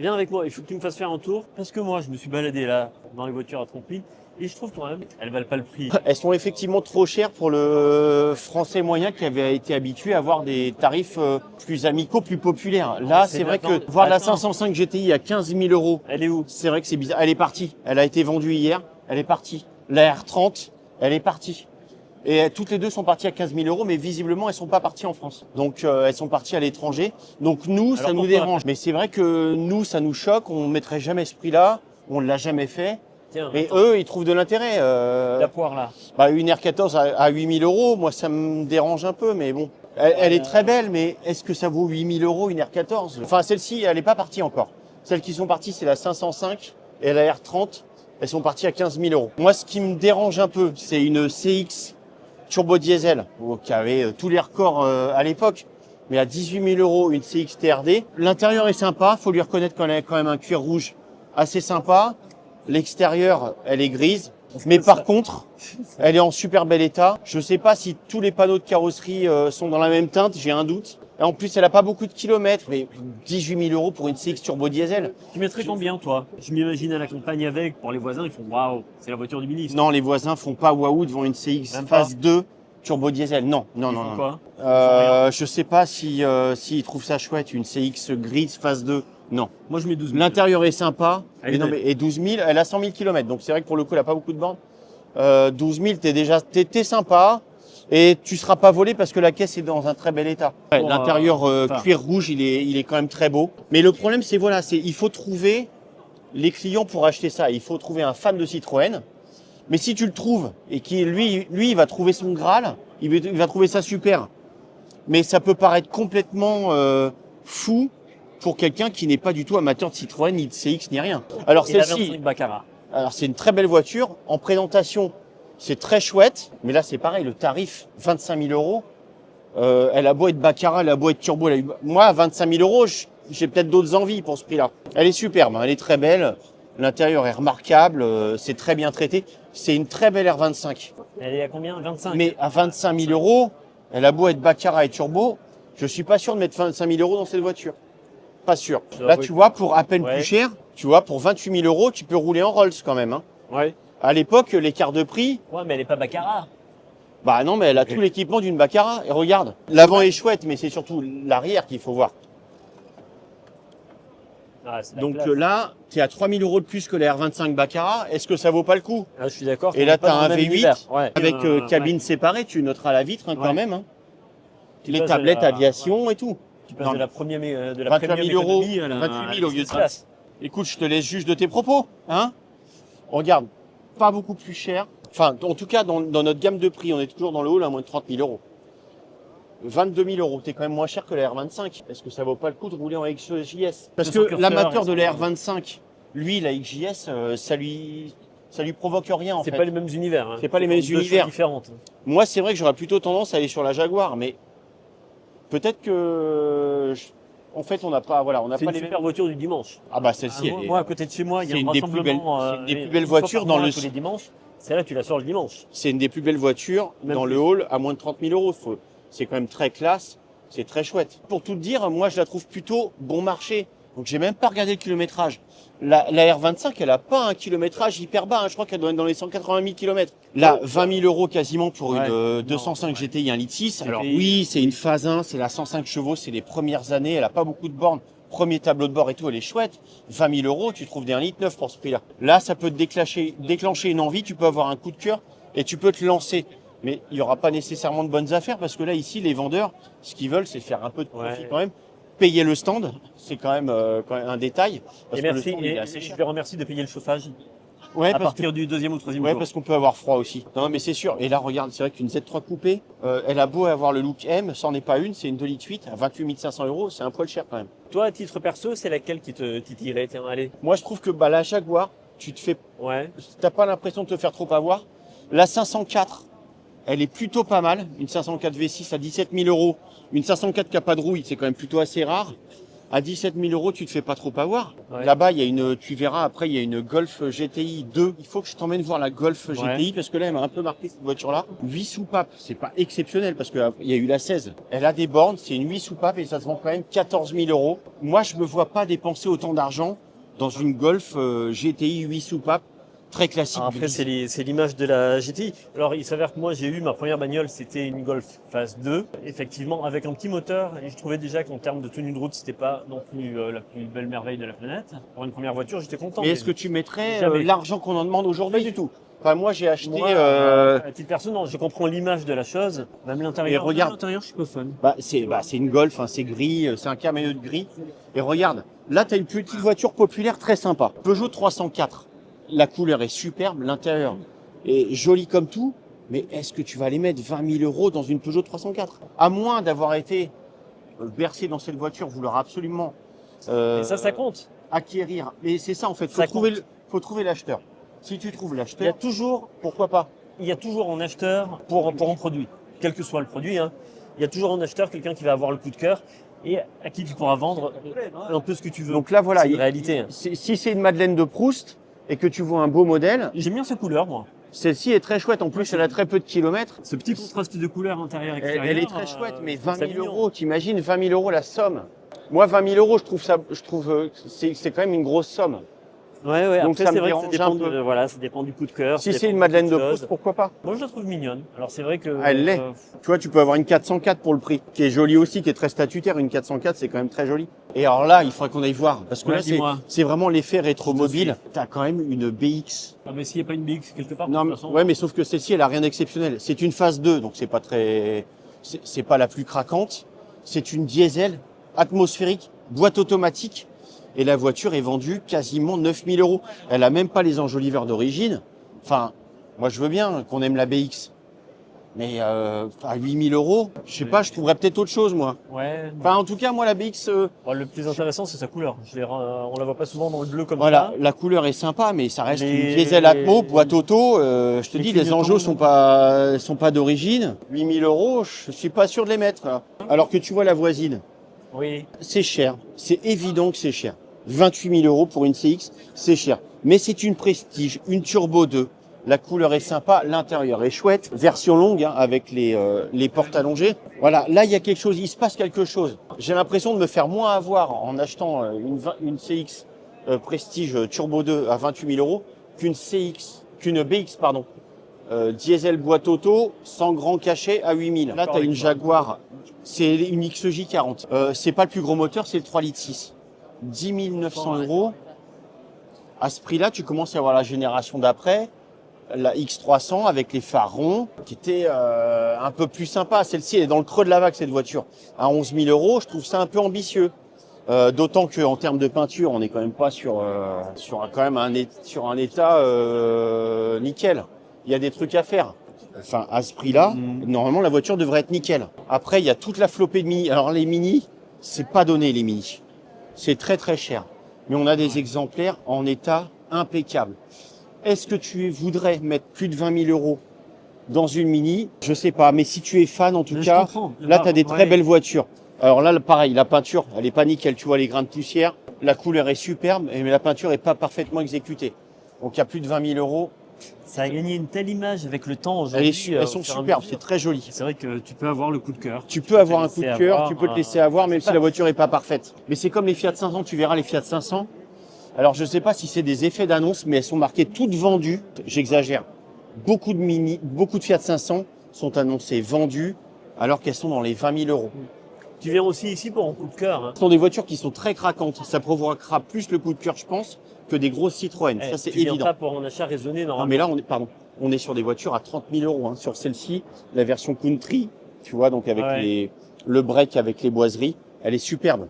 viens avec moi, il faut que tu me fasses faire un tour. Parce que moi, je me suis baladé là, dans les voitures à trompe-l'œil. Et je trouve quand même, elles valent pas le prix. Elles sont effectivement trop chères pour le français moyen qui avait été habitué à avoir des tarifs plus amicaux, plus populaires. Là, c'est vrai que voir la 505 GTI à 15 000 euros, Elle est où? c'est vrai que c'est bizarre. Elle est partie. Elle a été vendue hier. Elle est partie. La R30, elle est partie. Et toutes les deux sont parties à 15 000 euros, mais visiblement, elles sont pas parties en France. Donc, elles sont parties à l'étranger. Donc, nous, ça nous dérange. Mais c'est vrai que nous, ça nous choque. On mettrait jamais ce prix-là. On l'a jamais fait. Tiens, Et eux, ils trouvent de l'intérêt. la poire là. Bah, une R14 à 8 000 euros, moi, ça me dérange un peu, mais bon. Elle est très belle, mais est-ce que ça vaut 8 000 euros une R14? Enfin, celle-ci, elle n'est pas partie encore. Celles qui sont parties, c'est la 505 et la R30. Elles sont parties à 15 000 euros. Moi, ce qui me dérange un peu, c'est une CX turbo diesel, qui avait tous les records à l'époque, mais à 18 000 euros, une CX TRD. L'intérieur est sympa, faut lui reconnaître qu'elle a quand même un cuir rouge assez sympa. L'extérieur, elle est grise. Mais par contre, elle est en super bel état. Je sais pas si tous les panneaux de carrosserie sont dans la même teinte, j'ai un doute. Et en plus, elle a pas beaucoup de kilomètres, mais 18 000 euros pour une CX turbo diesel. Tu mettrais combien, toi? Je m'imagine à la campagne avec, pour les voisins, ils font waouh, c'est la voiture du ministre. Non, les voisins font pas waouh devant une CX Même pas. phase 2 turbo diesel. Non, non, Ils non, font non. quoi? Je sais pas si s'ils trouvent ça chouette, une CX grise phase 2. Non. Moi, je mets 12 000. L'intérieur est sympa. Elle est Non, belle. et 12 000, elle a 100 000 km. Donc c'est vrai que pour le coup, elle a pas beaucoup de bornes. 12 000, t'es sympa. Et tu seras pas volé parce que la caisse est dans un très bel état. Ouais, Pour, l'intérieur enfin. cuir rouge, il est quand même très beau. Mais le problème, c'est voilà, il faut trouver les clients pour acheter ça. Il faut trouver un fan de Citroën. Mais si tu le trouves et qu'il lui, il va trouver son Graal, il va trouver ça super. Mais ça peut paraître complètement fou pour quelqu'un qui n'est pas du tout amateur de Citroën, ni de CX, ni rien. Alors Et la celle-ci, 25 Baccarat. alors c'est une très belle voiture. En présentation, c'est très chouette. Mais là, c'est pareil, le tarif, 25 000 euros. Elle a beau être Baccarat, elle a beau être turbo. Moi, à 25 000 euros, j'ai peut-être d'autres envies pour ce prix-là. Elle est superbe, hein, elle est très belle. L'intérieur est remarquable, c'est très bien traité. C'est une très belle R25. Elle est à combien? 25. Mais à 25 000 euros, elle a beau être Baccarat et turbo, je suis pas sûr de mettre 25 000 euros dans cette voiture. Pas sûr. Là, tu vois, pour à peine Ouais. plus cher, tu vois, pour 28 000 euros, tu peux rouler en Rolls quand même. Hein. Ouais. À l'époque, l'écart de prix, Ouais, mais elle est pas Baccarat. bah non, mais elle a tout l'équipement d'une Baccarat. Et regarde, l'avant est chouette, mais c'est surtout l'arrière qu'il faut voir. Ah, c'est la Donc classe. là, tu es à 3 000 euros de plus que la R25 Baccarat. Est-ce que ça vaut pas le coup? Ah, je suis d'accord. Et qu'on là, est pas tu as dans un le même V8 univers. Ouais. avec cabine Ouais. séparée. Tu noteras la vitre hein, quand Ouais. même. Hein. Tu Les passes tablettes de la- aviation et tout. Tu passes Non, de la première, de la 28 premium 000 euros, économie à la 28 000 au lieu de business class. Écoute, je te laisse juge de tes propos. Hein. Regarde, pas beaucoup plus cher. Enfin, en tout cas, dans notre gamme de prix, on est toujours dans le hall à moins de 30 000 euros. 22 000 euros, t'es quand même moins cher que la R25. Est-ce que ça vaut pas le coup de rouler en XJS? Parce que 200 l'amateur de la curseurs, R25, lui, la XJS, ça lui provoque rien en C'est fait. pas les mêmes univers. Hein. C'est pas les mêmes deux choses univers. différentes. Moi, c'est vrai que j'aurais plutôt tendance à aller sur la Jaguar, mais peut-être que, en fait, on n'a pas, voilà, on n'a C'est pas une les super voiture du dimanche. Ah bah celle-ci, moi, elle est- moi, à côté de chez moi, il y a c'est un une des plus belles- rassemblement. c'est une des plus une belles fois voitures par dans mois, le- tous les dimanches. Celle-là, tu la sors le dimanche. c'est une des plus belles voitures Même dans plus. le hall à moins de 30 000 euros. C'est quand même très classe, c'est très chouette. Pour tout te dire, moi, je la trouve plutôt bon marché. Donc, j'ai même pas regardé le kilométrage. La R25, elle a pas un kilométrage hyper bas. Hein. Je crois qu'elle doit être dans les 180 000 km. Là, 20 000 euros quasiment pour Ouais. une Non, 205 ouais. GTI 1,6 litre. Alors GTI. oui, c'est une phase 1, c'est la 105 chevaux, c'est les premières années. Elle a pas beaucoup de bornes. Premier tableau de bord et tout, elle est chouette. 20 000 euros, tu trouves des 1,9 litre pour ce prix-là. Là, ça peut te déclencher une envie. Tu peux avoir un coup de cœur et tu peux te lancer. Mais il n'y aura pas nécessairement de bonnes affaires parce que là, ici, les vendeurs, ce qu'ils veulent, c'est faire un peu de profit Ouais. quand même. Payer le stand, c'est quand même un détail. Parce Et que le merci. stand, il est Et assez je cher. les remercie de payer le chauffage Ouais, à parce que, partir du deuxième ou troisième ouais, jour. parce qu'on peut avoir froid aussi. Non, mais c'est sûr. Et là, regarde, c'est vrai qu'une Z3 coupée, elle a beau avoir le look M, c'en est pas une, c'est une 2,8 litres à 28 500 euros, c'est un poil cher quand même. Toi, à titre perso, c'est laquelle qui te titillerait? Tiens, allez. Moi, je trouve que bah, la Jaguar, tu te fais, Ouais. t'as pas l'impression de te faire trop avoir. La 504, elle est plutôt pas mal. Une 504 V6 à 17 000 euros. Une 504 qui a pas de rouille, c'est quand même plutôt assez rare. À 17 000 euros, tu te fais pas trop avoir. Ouais. Là-bas, tu verras après, il y a une Golf GTI 2. Il faut que je t'emmène voir la Golf GTI parce que là, elle m'a un peu marqué cette voiture-là. 8 soupapes, c'est pas exceptionnel parce qu'il y a eu la 16. Elle a des bornes, c'est une 8 soupapes et ça se vend quand même 14 000 euros. Moi, je me vois pas dépenser autant d'argent dans une Golf GTI 8 soupapes. Très classique. Alors après, c'est l'image de la GTI. Alors, il s'avère que moi, j'ai eu ma première bagnole, c'était une Golf Phase 2, effectivement, avec un petit moteur. Et je trouvais déjà qu'en termes de tenue de route, c'était pas non plus la plus belle merveille de la planète. Pour une première voiture, j'étais content. Mais est-ce que tu mettrais Jamais. l'argent qu'on en demande aujourd'hui? Pas du tout. Enfin, moi, j'ai acheté. Moi, à titre personnel, je comprends l'image de la chose, même l'intérieur. Et regarde. L'intérieur, je suis pas fan. C'est une Golf, hein, c'est gris, c'est un camion de gris. Et regarde, là, tu as une petite voiture populaire très sympa. Peugeot 304. La couleur est superbe, l'intérieur est joli comme tout, mais est-ce que tu vas aller mettre 20 000 euros dans une Peugeot 304? À moins d'avoir été bercé dans cette voiture, vouloir absolument Et ça compte. acquérir. Et c'est ça en fait, Ça faut trouver l'acheteur. Si tu trouves Il y a l'acheteur, toujours, pourquoi pas? il y a toujours un acheteur pour un produit, quel que soit le produit. Hein. Il y a toujours un acheteur, quelqu'un qui va avoir le coup de cœur et à qui tu pourras vendre un peu ce que tu veux. Donc là voilà, c'est une réalité. Hein. si c'est une Madeleine de Proust et que tu vois un beau modèle, J'aime bien cette couleur, moi. celle-ci est très chouette. En plus, elle a très peu de kilomètres. Ce petit contraste de couleur intérieur-extérieur. Elle est très chouette, mais 20 c'est 000 mignon. euros, t'imagines 20 000 euros la somme. Moi, 20 000 euros, c'est quand même une grosse somme. Ouais. Donc Après, ça c'est me vrai que dérange ça un dépend, peu. voilà, ça dépend du coup de cœur. Si ça c'est dépend une de Madeleine de beaucoup Proust, choses. pourquoi pas? Moi, je la trouve mignonne. Alors, c'est vrai que. Elle l'est. Tu vois, tu peux avoir une 404 pour le prix, qui est jolie aussi, qui est très statutaire. Une 404, c'est quand même très joli. Et alors là, il faudrait qu'on aille voir, parce que Ouais, là, dis-moi. c'est vraiment l'effet rétromobile. T'as quand même une BX. Ah, mais s'il n'y a pas une BX quelque part, de Non, toute mais, façon. ouais, mais sauf que celle-ci, elle a rien d'exceptionnel. C'est une phase 2, donc c'est pas très, c'est pas la plus craquante. C'est une diesel atmosphérique, boîte automatique. Et la voiture est vendue quasiment 9 000 euros. Elle a même pas les enjoliveurs d'origine. Enfin, moi, je veux bien qu'on aime la BX. Mais à 8 000 euros, je sais pas, je trouverais peut-être autre chose, moi. Ouais. Enfin, en tout cas, moi, la BX, Bon, le plus intéressant, c'est sa couleur. On la voit pas souvent dans le bleu comme voilà, ça. la couleur est sympa, mais ça reste Les- une diesel Atmo, boîte auto. Je te Les dis, les clignotants. enjeux sont pas d'origine. 8 000 euros, je suis pas sûr de les mettre. Là. Alors que tu vois la voisine, Oui. c'est cher. C'est évident que c'est cher. 28 000 euros pour une CX, c'est cher. Mais c'est une Prestige, une Turbo 2. La couleur est sympa, l'intérieur est chouette. Version longue, hein, avec les portes allongées. Voilà, là, il y a quelque chose, il se passe quelque chose. J'ai l'impression de me faire moins avoir en achetant une CX Prestige Turbo 2 à 28 000 euros qu'une BX, pardon. Diesel boîte auto, sans grand cachet à 8 000. Là, tu as une Jaguar, c'est une XJ40. C'est pas le plus gros moteur, c'est le 3,6 litres. 10 900 euros. À ce prix-là, tu commences à avoir la génération d'après, la X300 avec les phares ronds, qui était un peu plus sympa. Celle-ci, elle est dans le creux de la vague, cette voiture. À 11 000 euros, je trouve ça un peu ambitieux. D'autant qu'en termes de peinture, on n'est quand même pas sur un état nickel. Il y a des trucs à faire. Enfin, à ce prix-là, normalement, la voiture devrait être nickel. Après, il y a toute la flopée de mini. Alors, les mini, c'est pas donné, les mini. C'est très, très cher. Mais on a des exemplaires en état impeccable. Est-ce que tu voudrais mettre plus de 20 000 euros dans une mini? Je sais pas. Mais si tu es fan, en tout Je cas, comprends. là, tu as des très belles voitures. Alors là, pareil, la peinture, elle est pas nickel. Tu vois les grains de poussière. La couleur est superbe, mais la peinture est pas parfaitement exécutée. Donc, il y a plus de 20 000 euros. Ça a gagné une telle image avec le temps Elles aujourd'hui. sont au fur et à superbes, mesure. c'est très joli. C'est vrai que tu peux avoir le coup de cœur. Tu peux avoir un te coup de laisser cœur, avoir, tu peux te laisser avoir, même c'est si la pas- voiture est pas parfaite. Mais c'est comme les Fiat 500, tu verras les Fiat 500. Alors je sais pas si c'est des effets d'annonce, mais elles sont marquées toutes vendues. J'exagère. Beaucoup de Fiat 500 sont annoncées vendues, alors qu'elles sont dans les 20 000 euros. Tu viens aussi ici pour un coup de cœur. Hein. Ce sont des voitures qui sont très craquantes. Ça provoquera plus le coup de cœur, je pense, que des grosses Citroën. Eh, Ça c'est tu viens évident. pas pour un achat raisonné Non, normalement. mais là, on est sur des voitures à 30 000 euros. Hein. Sur celle-ci, la version Country, tu vois, donc avec Ouais. le break avec les boiseries, elle est superbe.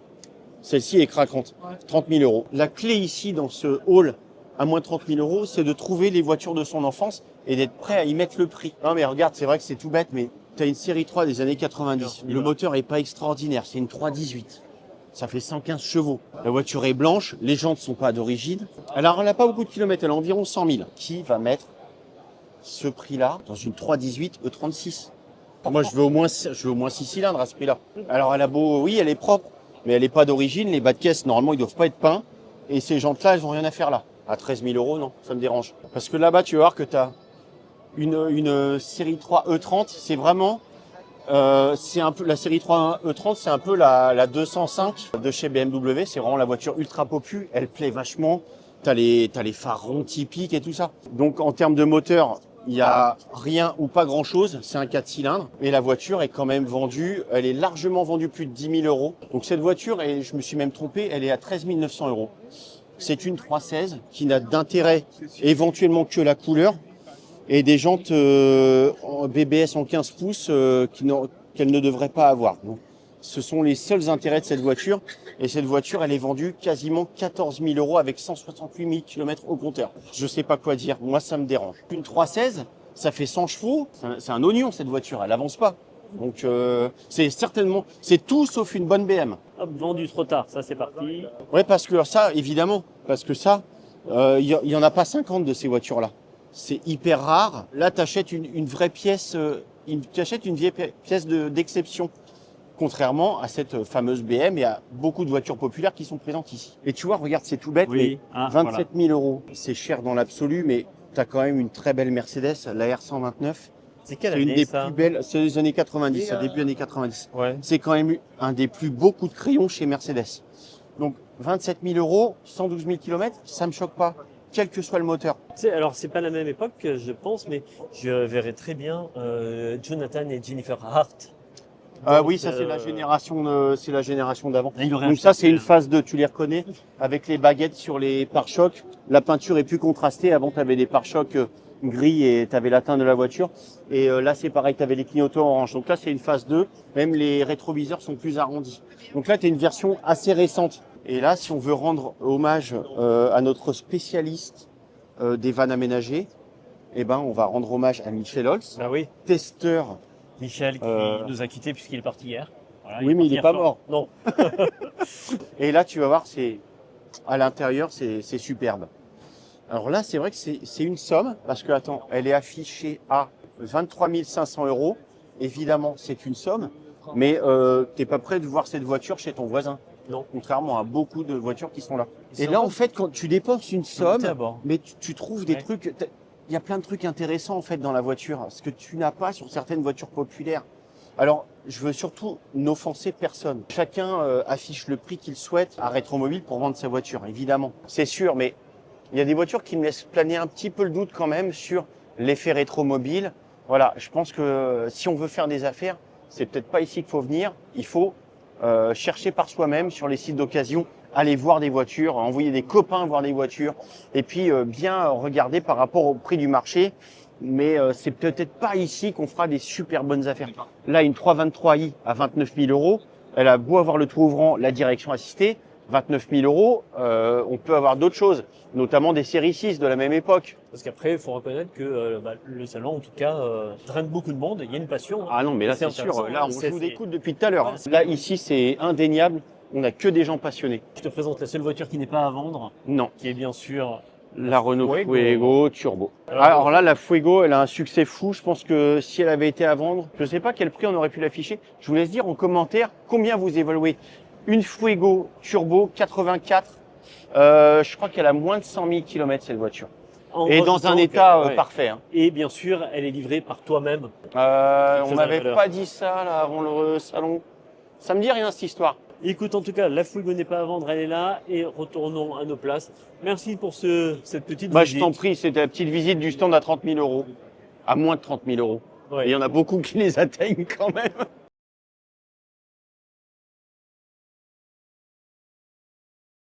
Celle-ci est craquante. 30 000 euros. La clé ici, dans ce hall, à moins de 30 000 euros, c'est de trouver les voitures de son enfance et d'être prêt à y mettre le prix. Non, mais regarde, c'est vrai que c'est tout bête, mais tu as une série 3 des années 90. Le moteur est pas extraordinaire. C'est une 318. Ça fait 115 chevaux. La voiture est blanche, les jantes sont pas d'origine. Alors, elle n'a pas beaucoup de kilomètres, elle a environ 100 000. Qui va mettre ce prix-là dans une 318 E36? Moi, je veux au moins 6 cylindres à ce prix-là. Alors, elle a beau, oui, elle est propre, mais elle n'est pas d'origine. Les bas de caisse, normalement, ils doivent pas être peints. Et ces jantes-là, elles ont rien à faire là. À 13 000 euros, non, ça me dérange. Parce que là-bas, tu vas voir que tu as une série 3 E30. C'est vraiment, c'est un peu la série 3 E30, c'est un peu la 205 de chez BMW. C'est vraiment la voiture ultra popu. Elle plaît vachement. T'as les phares ronds typiques et tout ça. Donc, en termes de moteur, il y a rien ou pas grand chose. C'est un 4 cylindres. Et la voiture est quand même vendue. Elle est largement vendue plus de 10 000 euros. Donc, cette voiture, et je me suis même trompé, elle est à 13 900 euros. C'est une 316 qui n'a d'intérêt éventuellement que la couleur et des jantes en BBS en 15 pouces qu'elle ne devrait pas avoir. Donc, ce sont les seuls intérêts de cette voiture. Et cette voiture, elle est vendue quasiment 14 000 euros avec 168 000 km au compteur. Je sais pas quoi dire. Moi, ça me dérange. Une 316, ça fait 100 chevaux. C'est un oignon, cette voiture. Elle avance pas. Donc, c'est tout sauf une bonne BM. Hop, vendu trop tard, ça c'est parti. Ouais, parce que ça, évidemment, parce que ça, il y en a pas 50 de ces voitures-là. C'est hyper rare. Là, t'achètes une vraie pièce, t'achètes une vieille pièce d'exception. Contrairement à cette fameuse BM et à beaucoup de voitures populaires qui sont présentes ici. Et tu vois, regarde, c'est tout bête, Oui, mais 27 000 euros, c'est cher dans l'absolu, mais tu as quand même une très belle Mercedes, la R129. C'est quelle C'est une année des ça? plus belles, c'est les années 90, ça début années 90. Ouais. C'est quand même un des plus beaux coups de crayon chez Mercedes. Donc 27 000 euros, 112 000 km, ça me choque pas, quel que soit le moteur. Alors c'est pas la même époque, je pense, mais je verrais très bien Jonathan et Jennifer Hart. Oui, ça c'est la génération, d'avant. Là, il aurait Donc acheté ça c'est une celui-là. phase 2, tu les reconnais, avec les baguettes sur les pare-chocs. La peinture est plus contrastée. Avant tu avais des pare-chocs gris et tu avais la teinte de la voiture. Et là c'est pareil, tu avais les clignotants orange. Donc là c'est une phase 2, même les rétroviseurs sont plus arrondis. Donc là tu as une version assez récente. Et là si on veut rendre hommage à notre spécialiste des vannes aménagées, eh ben on va rendre hommage à Michel Holz, Bah oui, testeur. Michel qui nous a quittés puisqu'il est parti hier. Voilà, Oui, mais il parti est hier pas soir. mort. Non. Et là, tu vas voir, à l'intérieur, c'est superbe. Alors là, c'est vrai que c'est une somme, parce que, attends, elle est affichée à 23 500 euros. Évidemment, c'est une somme, mais t'es pas prêt de voir cette voiture chez ton voisin. Non. Contrairement à beaucoup de voitures qui sont là. C'est Et là, sympa. en fait, quand tu dépenses une Faut goûter somme, à bord. mais tu trouves des Ouais. trucs, il y a plein de trucs intéressants, en fait, dans la voiture, ce que tu n'as pas sur certaines voitures populaires. Alors, je veux surtout n'offenser personne. Chacun affiche le prix qu'il souhaite à Rétromobile pour vendre sa voiture, évidemment. C'est sûr, mais il y a des voitures qui me laissent planer un petit peu le doute quand même sur l'effet Rétromobile. Voilà, je pense que si on veut faire des affaires, c'est peut-être pas ici qu'il faut venir. Il faut chercher par soi-même sur les sites d'occasion, aller voir des voitures, envoyer des copains voir des voitures, et puis bien regarder par rapport au prix du marché. Mais c'est peut-être pas ici qu'on fera des super bonnes affaires. Là, une 323i à 29 000 euros, elle a beau avoir le toit ouvrant, la direction assistée, 29 000 euros, on peut avoir d'autres choses, notamment des séries 6 de la même époque. Parce qu'après, il faut reconnaître que le salon, en tout cas, draine beaucoup de monde. Il y a une passion. Hein. Ah non, mais là, C'est c'est sûr, intéressant, là, on c'est- joue c'est- des coudes depuis tout à l'heure. Ouais, Hein. c'est- Là, ici, c'est indéniable, on n'a que des gens passionnés. Je te présente la seule voiture qui n'est pas à vendre, Non, qui est bien sûr la Renault Fuego. Fuego Turbo. Alors, Alors là, la Fuego, elle a un succès fou. Je pense que si elle avait été à vendre, je ne sais pas quel prix on aurait pu l'afficher. Je vous laisse dire en commentaire combien vous évaluez une Fuego Turbo 84. Je crois qu'elle a moins de 100 000 km cette voiture. en Et dans rajoutant un que- état ouais. parfait. Hein. Et bien sûr, elle est livrée par toi-même. On Très m'avait valeur. pas dit ça là avant le salon. Ça me dit rien cette histoire. Écoute, en tout cas, la Fuego n'est pas à vendre, elle est là. Et retournons à nos places. Merci pour cette petite Bah, je visite. t'en prie, c'était la petite visite du stand à 30 000 euros. À moins de 30 000 euros. Ouais. Et il y en a beaucoup qui les atteignent quand même.